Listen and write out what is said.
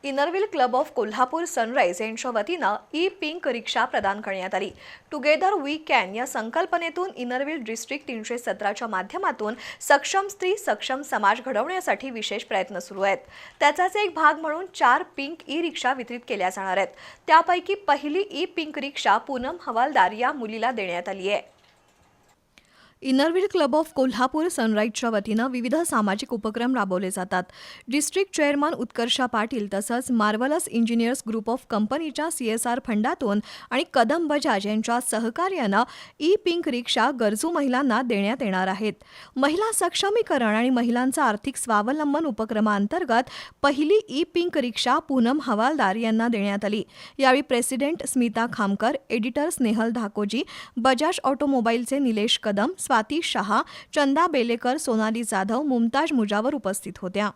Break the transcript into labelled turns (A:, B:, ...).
A: Inner Wheel club of Kolhapur sunrise यांच्या वतीनं E pink रिक्षा प्रदान करण्यात आली। टुगेदर वी कॅन या संकल्पनेतून इनरव्हील डिस्ट्रिक्ट 317च्या माध्यमातून सक्षम स्त्री सक्षम समाज घडवण्यासाठी विशेष प्रयत्न सुरू आहेत। त्याचाच एक भाग म्हणून 4 पिंक ई रिक्षा वितरित केल्या जाणार आहेत। त्यापैकी पहिली ई पिंक रिक्षा पूनम हवालदार या मुलीला देण्यात आली आहे। इनरव्हील क्लब ऑफ कोल्हापूर सनराइजच्या वतीनं विविध सामाजिक उपक्रम राबवले जातात। डिस्ट्रिक्ट चेअरमन उत्कर्षा पाटील तसंच मार्वलस इंजिनियर्स ग्रुप ऑफ कंपनीच्या CSR फंडातून आणि कदम बजाज यांच्या सहकार्यानं ई पिंक रिक्षा गरजू महिलांना देण्यात येणार आहेत। महिला सक्षमीकरण आणि महिलांचा आर्थिक स्वावलंबन उपक्रमांतर्गत पहिली ई पिंक रिक्षा पूनम हवालदार यांना देण्यात आली। यावेळी प्रेसिडेंट स्मिता खामकर, एडिटर स्नेहल धाकोजी, बजाज ऑटोमोबाईलचे निलेश कदम, स्वाती शहा, चंदा बेलेकर, सोनाली जाधव, मुमताज मुजावर उपस्थित होत्या।